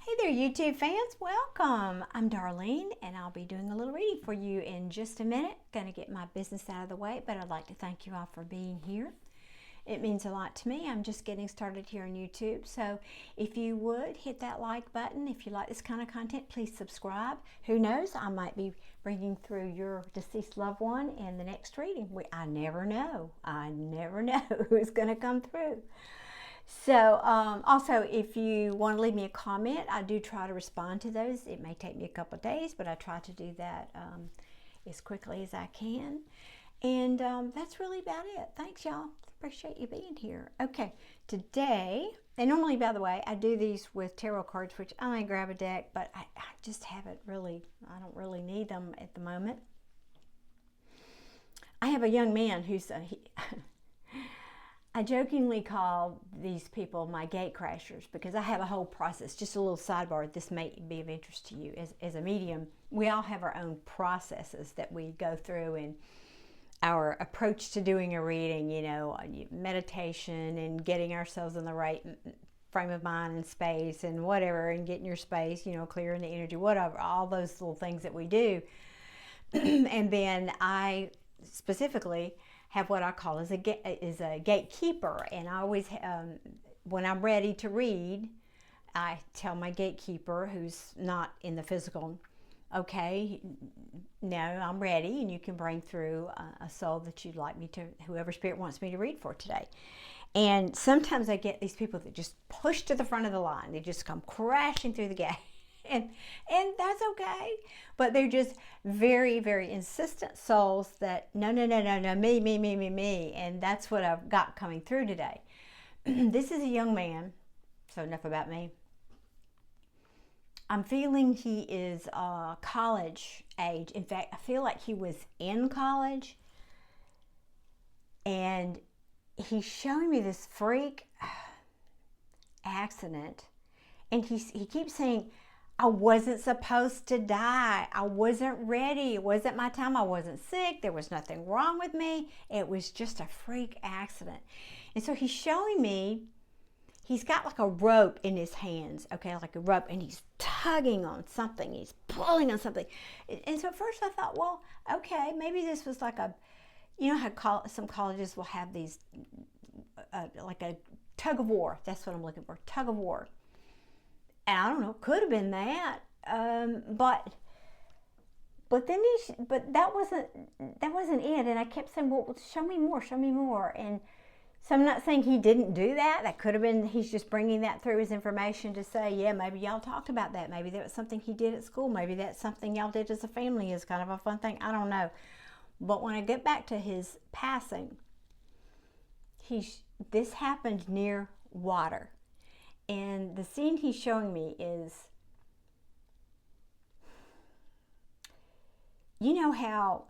Hey there, YouTube fans. Welcome. I'm Darlene, and I'll be doing a little reading for you in just a minute. Gonna get my business out of the way, but I'd like to thank you all for being here. It means a lot to me. I'm just getting started here on YouTube, so if you would hit that like button. If you like this kind of content, please subscribe. Who knows, I might be bringing through your deceased loved one in the next reading. I never know. I never know who's gonna come through. So also, if you want to leave me a comment, I do try to respond to those. It may take me a couple of days, but I try to do that as quickly as I can. And that's really about it. Thanks, y'all. Appreciate you being here. Okay, today, and normally, by the way, I do these with tarot cards, which I may grab a deck, but I just haven't really, I don't really need them at the moment. I have a young man who's, I jokingly call these people my gate crashers because I have a whole process. Just a little sidebar, this may be of interest to you. As a medium, we all have our own processes that we go through in our approach to doing a reading, you know, meditation and getting ourselves in the right frame of mind and space and whatever, and getting your space, you know, clearing the energy, whatever, all those little things that we do. And then I specifically have what I call as a gatekeeper, and I always, when I'm ready to read, I tell my gatekeeper, who's not in the physical, okay, now I'm ready, and you can bring through a soul that you'd like me to, whoever spirit wants me to read for today. And sometimes I get these people that just push to the front of the line. They just come crashing through the gate. And that's okay, but they're just very, very insistent souls that no, me, and that's what I've got coming through today. This is a young man, so enough about me. I'm feeling he is college age. In fact, I feel like he was in college, and he's showing me this freak accident, and he keeps saying, I wasn't supposed to die. I wasn't ready. It wasn't my time. I wasn't sick. There was nothing wrong with me. It was just a freak accident. And so he's showing me, he's got like a rope in his hands, okay, like a rope, and he's tugging on something. He's pulling on something. And so at first I thought, well, okay, maybe this was like a, you know how some colleges will have these, like a tug of war. That's what I'm looking for, tug of war. And I don't know, could have been that, but then that wasn't it. And I kept saying, well, show me more. And so I'm not saying he didn't do that. That could have been he's just bringing that through his information to say, yeah, maybe y'all talked about that. Maybe that was something he did at school. Maybe that's something y'all did as a family is kind of a fun thing. I don't know. But when I get back to his passing, this happened near water. And the scene he's showing me is, you know how,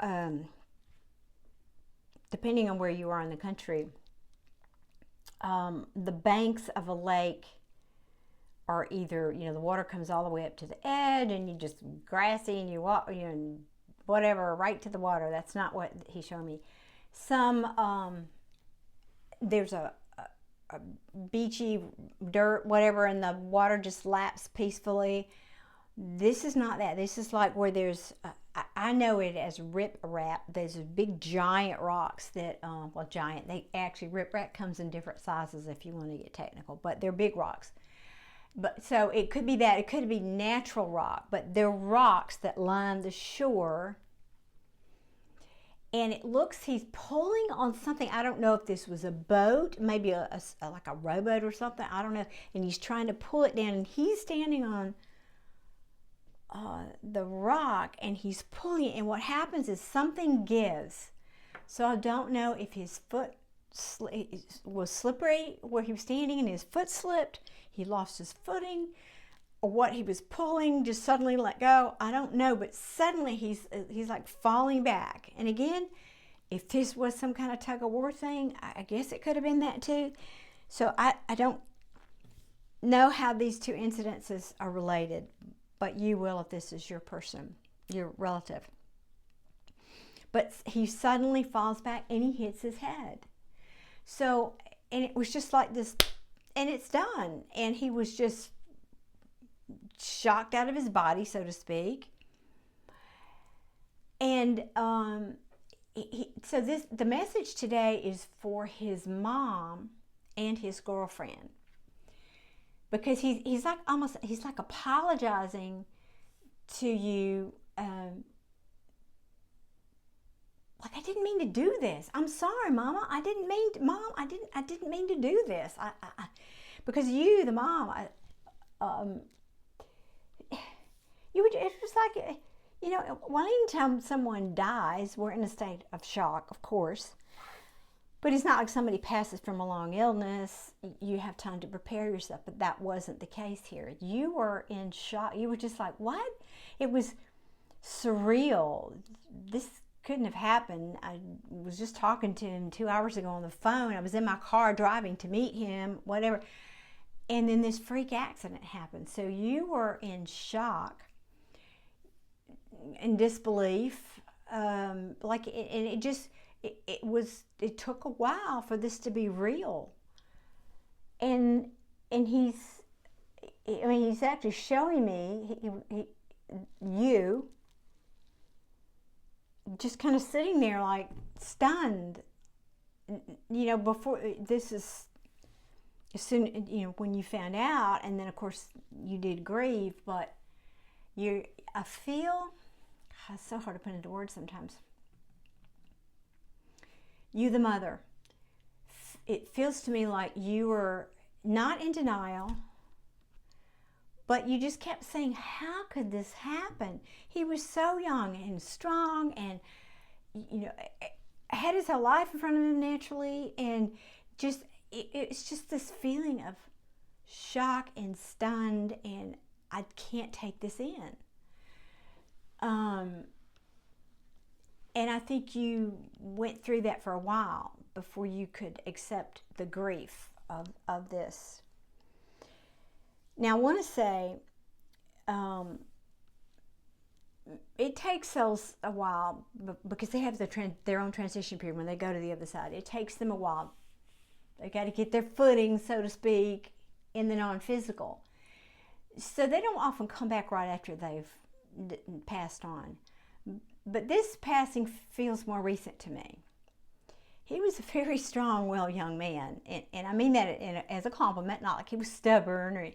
depending on where you are in the country, the banks of a lake are either, you know, the water comes all the way up to the edge and you just grassy and you walk, you know, whatever, right to the water. That's not what he's showing me. There's a beachy dirt, whatever, and the water just laps peacefully. This is not that. This is like where there's, I know it as rip-rap. There's big giant rocks that, well, giant, they actually, rip-rap comes in different sizes if you want to get technical, but they're big rocks. But so it could be that, it could be natural rock, but they're rocks that line the shore. And it looks, he's pulling on something. I don't know if this was a boat, maybe like a rowboat or something. I don't know. And he's trying to pull it down. And he's standing on the rock, and he's pulling it. And what happens is something gives. So I don't know if his foot was slippery where he was standing and his foot slipped. He lost his footing. Or what he was pulling just suddenly let go. I don't know, but suddenly he's like falling back. And again, if this was some kind of tug of war thing, I guess it could have been that too. So I don't know how these two incidences are related, but you will if this is your person, your relative. But he suddenly falls back and he hits his head. So, and it was just like this, and it's done. And he was just shocked out of his body, so to speak. And so the message today is for his mom and his girlfriend, because he's like apologizing to you, like, I didn't mean to do this. I'm sorry, Mama. I didn't mean to do this. Because you, the mom, it's just like, well, anytime someone dies, we're in a state of shock, of course. But it's not like somebody passes from a long illness. You have time to prepare yourself, but that wasn't the case here. You were in shock. You were just like, what? It was surreal. This couldn't have happened. I was just talking to him 2 hours ago on the phone. I was in my car driving to meet him, whatever. And then this freak accident happened. So you were in shock and disbelief. It took a while for this to be real. And he's actually showing me you just kind of sitting there like stunned, before this is, as soon, when you found out, and then of course you did grieve, but I feel, it's so hard to put into words sometimes. You, the mother, it feels to me like you were not in denial, but you just kept saying, how could this happen? He was so young and strong and, had his whole life in front of him naturally, and just, it's just this feeling of shock and stunned, and I can't take this in. And I think you went through that for a while before you could accept the grief of this. Now, I want to say, it takes souls a while because they have their own transition period when they go to the other side. It takes them a while. They got to get their footing, so to speak, in the non-physical. So they don't often come back right after they've passed on. But this passing feels more recent to me. He was a very strong, well young man. And I mean that as a compliment, not like he was stubborn or,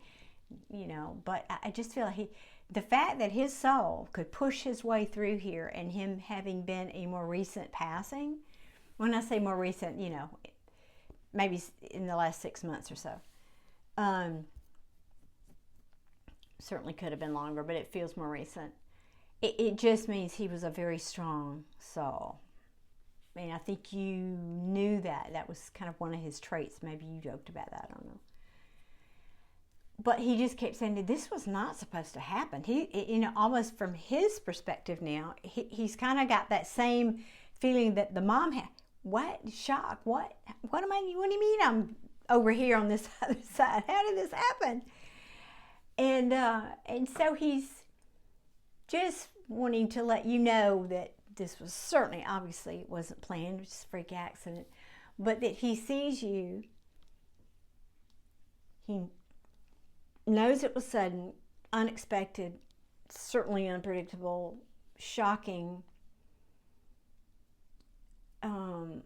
but I just feel like the fact that his soul could push his way through here, and him having been a more recent passing, when I say more recent, maybe in the last 6 months or so. Certainly could have been longer, but it feels more recent. It just means he was a very strong soul. I mean, I think you knew that. That was kind of one of his traits. Maybe you joked about that, I don't know. But he just kept saying, this was not supposed to happen. He, almost from his perspective now, he's kind of got that same feeling that the mom had. What? Shock? What do you mean I'm over here on this other side? How did this happen? And so he's just wanting to let you know that this was certainly, obviously, it wasn't planned, it was just a freak accident, but that he sees you. He knows it was sudden, unexpected, certainly unpredictable, shocking, and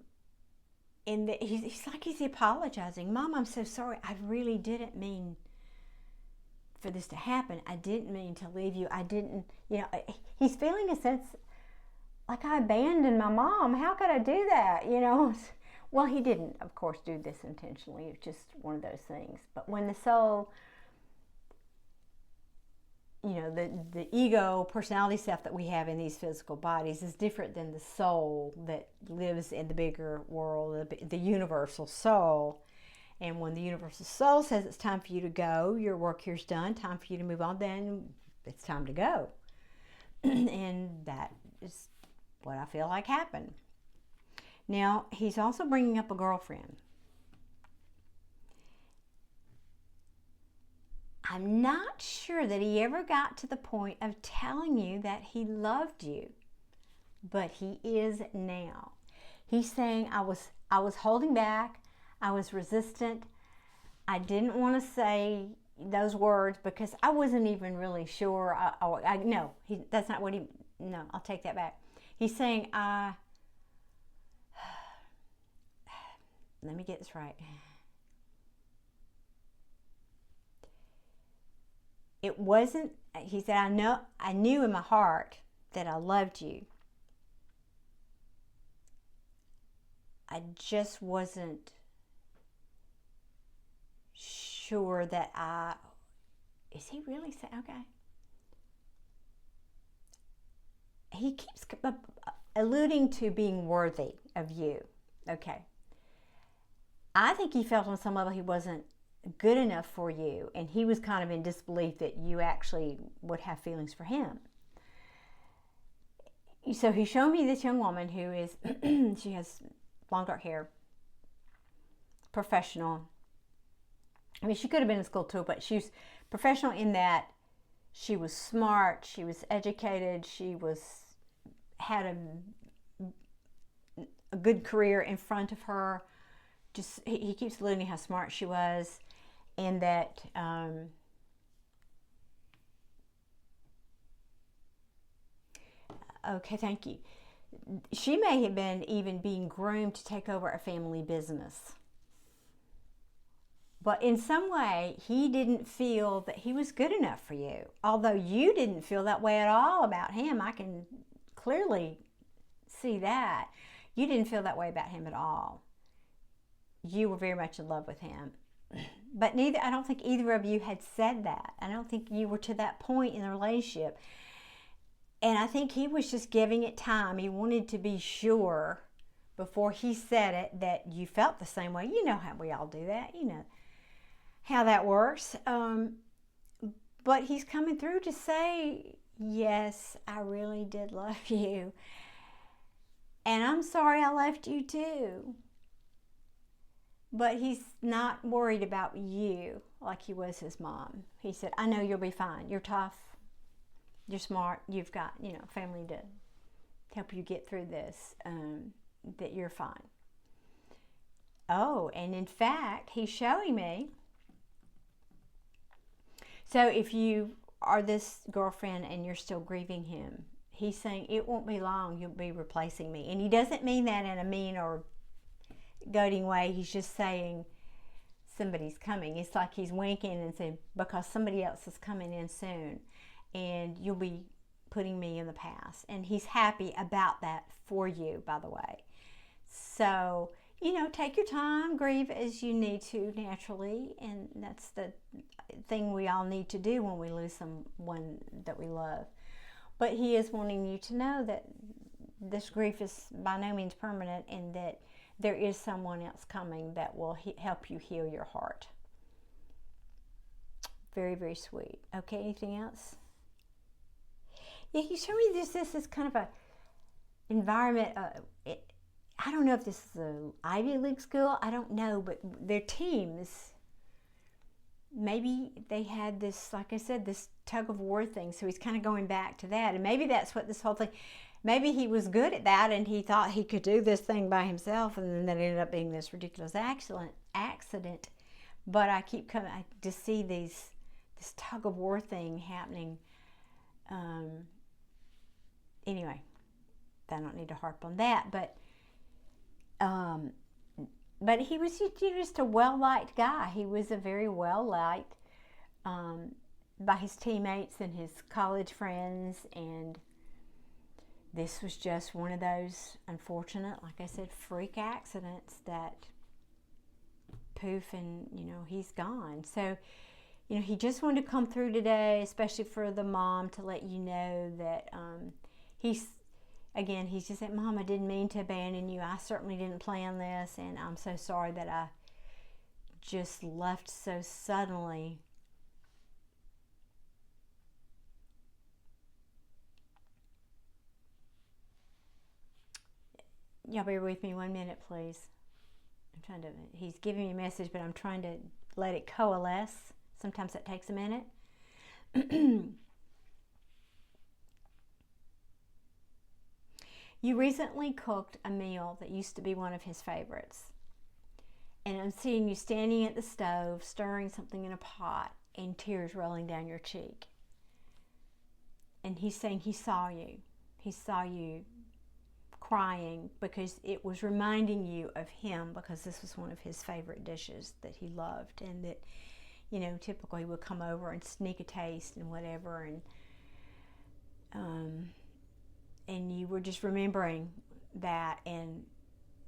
that he's apologizing. Mom, I'm so sorry. I really didn't mean for this to happen. I didn't mean to leave you. I didn't, he's feeling a sense like I abandoned my mom. How could I do that? Well, he didn't, of course, do this intentionally. It's just one of those things. But when the soul, the ego, personality stuff that we have in these physical bodies is different than the soul that lives in the bigger world, the universal soul. And when the universal soul says it's time for you to go, your work here's done, time for you to move on, then it's time to go. And that is what I feel like happened. Now, he's also bringing up a girlfriend. I'm not sure that he ever got to the point of telling you that he loved you, but he is now. He's saying, I was holding back. I was resistant. I didn't want to say, those words because I wasn't even really sure. No, that's not what he, no, I'll take that back. He's saying, let me get this right. It wasn't, he said, I knew in my heart that I loved you. I just wasn't sure that is he really saying, okay. He keeps alluding to being worthy of you. Okay. I think he felt on some level he wasn't good enough for you, and he was kind of in disbelief that you actually would have feelings for him. So he showed me this young woman who is, she has long dark hair, professional. I mean, she could have been in school too, but she was professional in that she was smart, she was educated, she had a good career in front of her. Just he keeps alluding how smart she was, and that okay, thank you. She may have been even being groomed to take over a family business. But in some way, he didn't feel that he was good enough for you. Although you didn't feel that way at all about him. I can clearly see that. You didn't feel that way about him at all. You were very much in love with him. But I don't think either of you had said that. I don't think you were to that point in the relationship. And I think he was just giving it time. He wanted to be sure before he said it that you felt the same way. You know how we all do that. You know how that works. But he's coming through to say, yes, I really did love you. And I'm sorry I left you too. But he's not worried about you like he was his mom. He said, I know you'll be fine. You're tough. You're smart. You've got, family to help you get through this. That you're fine. Oh, and in fact, he's showing me. So if you are this girlfriend and you're still grieving him, he's saying, it won't be long. You'll be replacing me. And he doesn't mean that in a mean or goading way. He's just saying somebody's coming. It's like he's winking and saying, because somebody else is coming in soon and you'll be putting me in the past. And he's happy about that for you, by the way. So, take your time, grieve as you need to naturally. And that's the thing we all need to do when we lose someone that we love. But he is wanting you to know that this grief is by no means permanent and that there is someone else coming that will help you heal your heart. Very, very sweet. Okay, anything else? Yeah, he showed me this is kind of a environment. I don't know if this is an Ivy League school. I don't know, but their teams, maybe they had this, like I said, this tug of war thing. So he's kind of going back to that. And maybe that's what this whole thing, maybe he was good at that and he thought he could do this thing by himself. And then that ended up being this ridiculous accident. But I keep coming, I just see this tug of war thing happening. Anyway, I don't need to harp on that. But he was just a well-liked guy. He was a very well-liked by his teammates and his college friends, and this was just one of those unfortunate, like I said, freak accidents that poof, and he's gone. So he just wanted to come through today, especially for the mom, to let you know that he's just said, Mom, I didn't mean to abandon you. I certainly didn't plan this, and I'm so sorry that I just left so suddenly. Y'all bear with me 1 minute, please. He's giving me a message, but I'm trying to let it coalesce. Sometimes that takes a minute. You recently cooked a meal that used to be one of his favorites. And I'm seeing you standing at the stove, stirring something in a pot. and tears rolling down your cheek. And he's saying he saw you. He saw you crying because it was reminding you of him, because this was one of his favorite dishes that he loved, and that, you know, typically would come over and sneak a taste and whatever, and you were just remembering that. And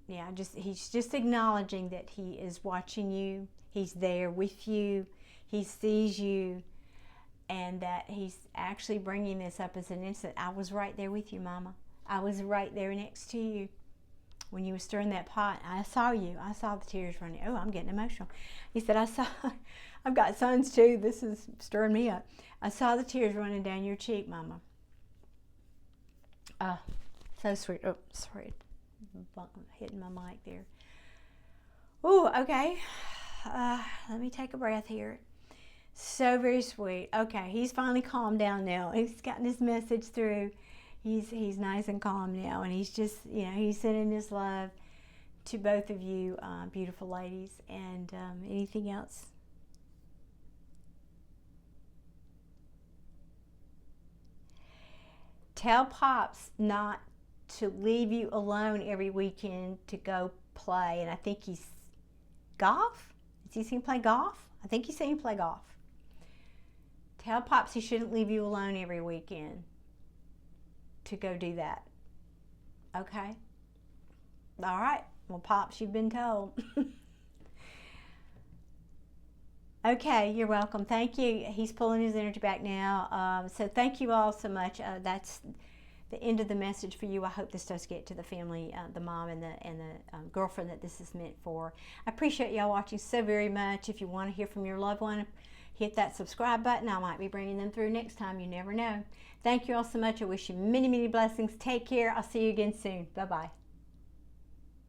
yeah, he's just acknowledging that he is watching you, he's there with you, he sees you, and that he's actually bringing this up as an instant. I was right there with you, Mama. I was right there next to you when you were stirring that pot. I saw you. I saw the tears running. Oh, I'm getting emotional. He said, I've got sons too. This is stirring me up. I saw the tears running down your cheek, Mama. So sweet. Oh, sorry. Hitting my mic there. Oh, okay. Let me take a breath here. So very sweet. Okay, he's finally calmed down now. He's gotten his message through. He's nice and calm now, and he's just, you know, he's sending his love to both of you, beautiful ladies. And anything else? Tell Pops not to leave you alone every weekend to go play. And I think he's golf. Is he seen play golf? I think he's seen play golf. Tell Pops he shouldn't leave you alone every weekend to go do that. Okay? All right. Well, Pops, you've been told. Okay, you're welcome. Thank you. He's pulling his energy back now. So thank you all so much. That's the end of the message for you. I hope this does get to the family, the mom and the girlfriend that this is meant for. I appreciate y'all watching so very much. If you want to hear from your loved one, hit that subscribe button. I might be bringing them through next time. You never know. Thank you all so much. I wish you many, many blessings. Take care. I'll see you again soon. Bye-bye.